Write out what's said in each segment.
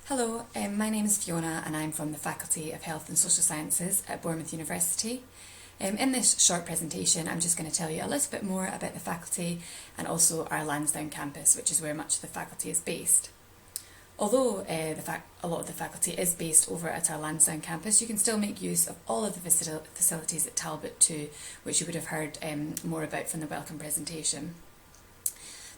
Hello, my name is Fiona and I'm from the Faculty of Health and Social Sciences at Bournemouth University. In this short presentation I'm just going to tell you a little bit more about the faculty and also our Lansdowne campus, which is where much of the faculty is based. Although a lot of the faculty is based over at our Lansdowne campus, you can still make use of all of the facilities at Talbot too, which you would have heard more about from the welcome presentation.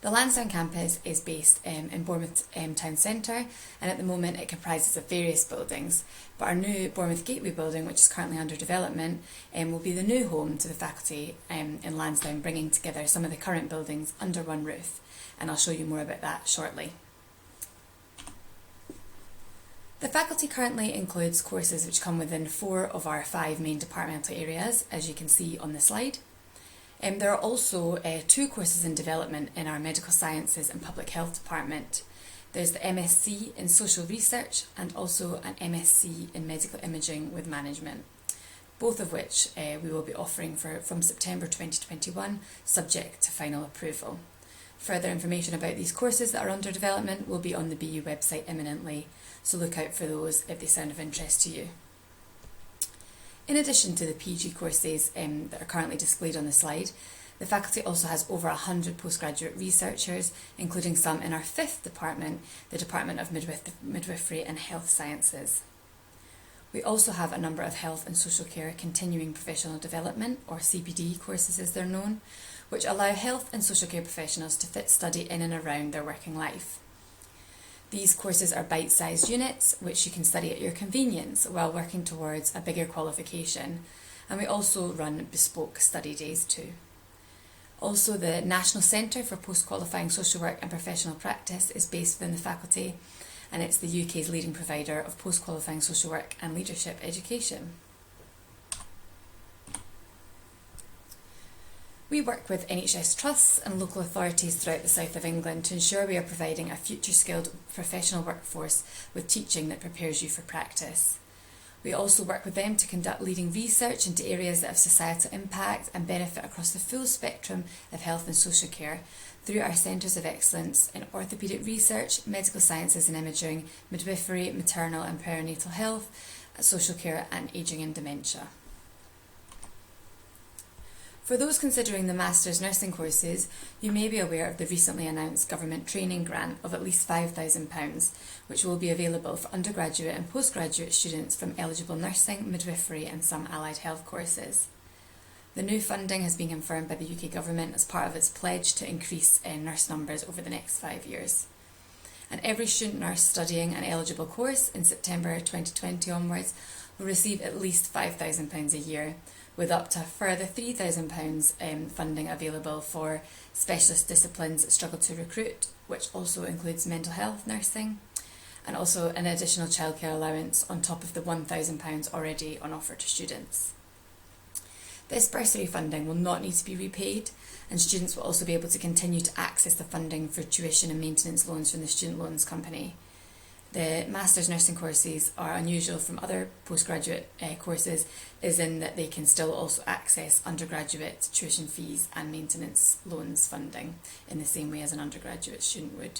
The Lansdowne campus is based in Bournemouth Town Centre, and at the moment it comprises of various buildings, but our new Bournemouth Gateway building, which is currently under development, will be the new home to the faculty in Lansdowne, bringing together some of the current buildings under one roof, and I'll show you more about that shortly. The faculty currently includes courses which come within 4 of our 5 main departmental areas, as you can see on the slide. There are also 2 courses in development in our Medical Sciences and Public Health department. There's the MSc in Social Research and also an MSc in Medical Imaging with Management, both of which we will be offering from September 2021, subject to final approval. Further information about these courses that are under development will be on the BU website imminently, so look out for those if they sound of interest to you. In addition to the PG courses that are currently displayed on the slide, the faculty also has over 100 postgraduate researchers, including some in our 5th department, the Department of Midwifery and Health Sciences. We also have a number of health and social care continuing professional development, or CPD courses as they're known, which allow health and social care professionals to fit study in and around their working life. These courses are bite-sized units which you can study at your convenience while working towards a bigger qualification, and we also run bespoke study days too. Also, the National Centre for Post-Qualifying Social Work and Professional Practice is based within the faculty, and it's the UK's leading provider of post-qualifying social work and leadership education. We work with NHS trusts and local authorities throughout the south of England to ensure we are providing a future skilled professional workforce with teaching that prepares you for practice. We also work with them to conduct leading research into areas that have societal impact and benefit across the full spectrum of health and social care through our centres of excellence in orthopaedic research, medical sciences and imaging, midwifery, maternal and perinatal health, social care and ageing and dementia. For those considering the Master's Nursing courses, you may be aware of the recently announced government training grant of at least £5,000, which will be available for undergraduate and postgraduate students from eligible nursing, midwifery and some allied health courses. The new funding has been confirmed by the UK Government as part of its pledge to increase nurse numbers over the next 5 years. And every student nurse studying an eligible course in September 2020 onwards will receive at least £5,000 a year, with up to a further £3,000 funding available for specialist disciplines that struggle to recruit, which also includes mental health nursing, and also an additional childcare allowance on top of the £1,000 already on offer to students. This bursary funding will not need to be repaid, and students will also be able to continue to access the funding for tuition and maintenance loans from the Student Loans Company. The Master's Nursing courses are unusual from other postgraduate courses, as in that they can still also access undergraduate tuition fees and maintenance loans funding in the same way as an undergraduate student would.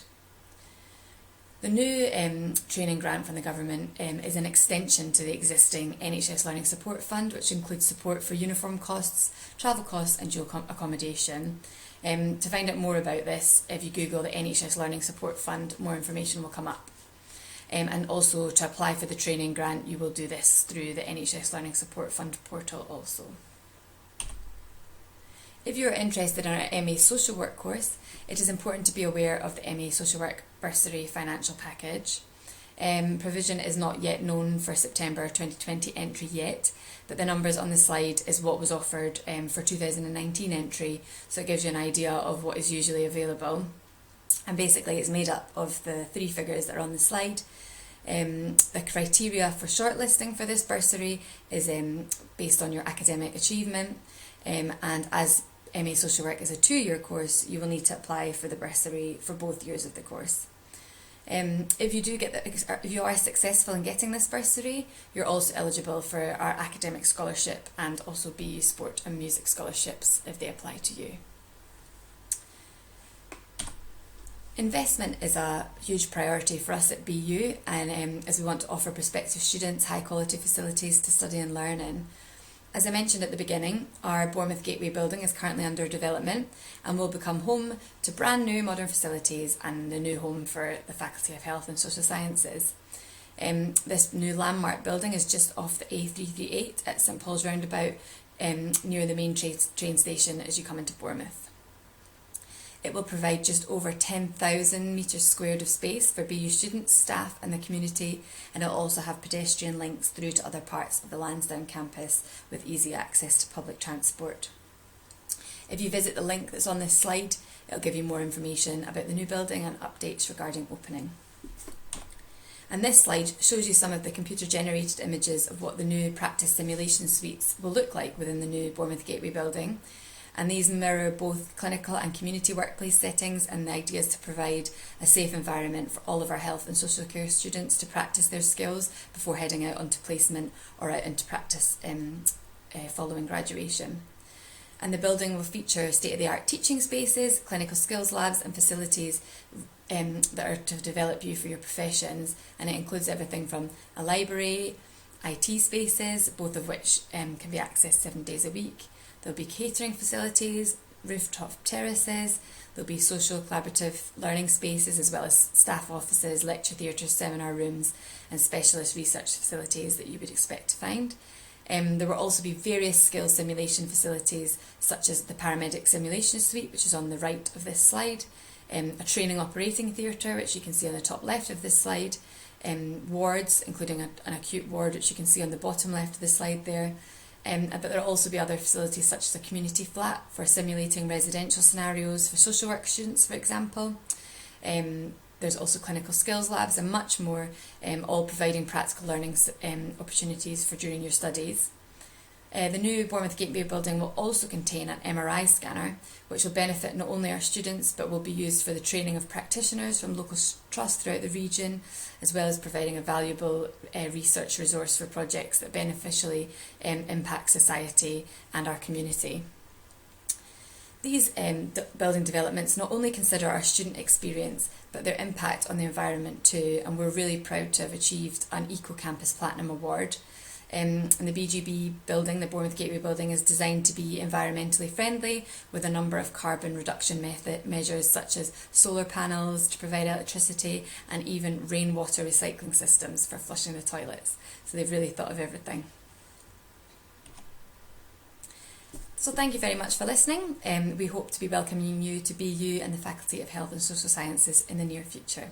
The new training grant from the government is an extension to the existing NHS Learning Support Fund, which includes support for uniform costs, travel costs and dual accommodation. To find out more about this, if you Google the NHS Learning Support Fund, more information will come up. And also to apply for the training grant, you will do this through the NHS Learning Support Fund portal also. If you are interested in our MA Social Work course, it is important to be aware of the MA Social Work Bursary Financial Package. Provision is not yet known for September 2020 entry yet, but the numbers on the slide is what was offered for 2019 entry, so it gives you an idea of what is usually available. And basically it's made up of the 3 figures that are on the slide. The criteria for shortlisting for this bursary is based on your academic achievement, and as MA Social Work is a 2-year course, you will need to apply for the bursary for both years of the course. If you are successful in getting this bursary, you're also eligible for our academic scholarship and also BU Sport and Music scholarships if they apply to you. Investment is a huge priority for us at BU, and as we want to offer prospective students high quality facilities to study and learn in. As I mentioned at the beginning, our Bournemouth Gateway building is currently under development and will become home to brand new modern facilities and the new home for the Faculty of Health and Social Sciences. This new landmark building is just off the A338 at St Paul's Roundabout, near the main train station as you come into Bournemouth. It will provide just over 10,000 metres squared of space for BU students, staff and the community, and it will also have pedestrian links through to other parts of the Lansdowne campus with easy access to public transport. If you visit the link that's on this slide, it will give you more information about the new building and updates regarding opening. And this slide shows you some of the computer-generated images of what the new practice simulation suites will look like within the new Bournemouth Gateway building. And these mirror both clinical and community workplace settings, and the idea is to provide a safe environment for all of our health and social care students to practice their skills before heading out onto placement or out into practice following graduation. And the building will feature state-of-the-art teaching spaces, clinical skills labs and facilities that are to develop you for your professions, and it includes everything from a library, IT spaces, both of which can be accessed 7 days a week. There'll be catering facilities, rooftop terraces, there'll be social collaborative learning spaces as well as staff offices, lecture theatres, seminar rooms and specialist research facilities that you would expect to find. There will also be various skills simulation facilities such as the paramedic simulation suite, which is on the right of this slide, a training operating theatre, which you can see on the top left of this slide, wards, including an acute ward, which you can see on the bottom left of the slide there. But there will also be other facilities such as a community flat for simulating residential scenarios for social work students, for example. There's also clinical skills labs and much more, all providing practical learning opportunities for during your studies. The new Bournemouth Gateway building will also contain an MRI scanner, which will benefit not only our students but will be used for the training of practitioners from local trusts throughout the region, as well as providing a valuable research resource for projects that beneficially impact society and our community. These building developments not only consider our student experience but their impact on the environment too, and we're really proud to have achieved an Eco Campus Platinum Award. And the BGB building, the Bournemouth Gateway building, is designed to be environmentally friendly with a number of carbon reduction measures such as solar panels to provide electricity and even rainwater recycling systems for flushing the toilets. So they've really thought of everything. So thank you very much for listening. We hope to be welcoming you to BU and the Faculty of Health and Social Sciences in the near future.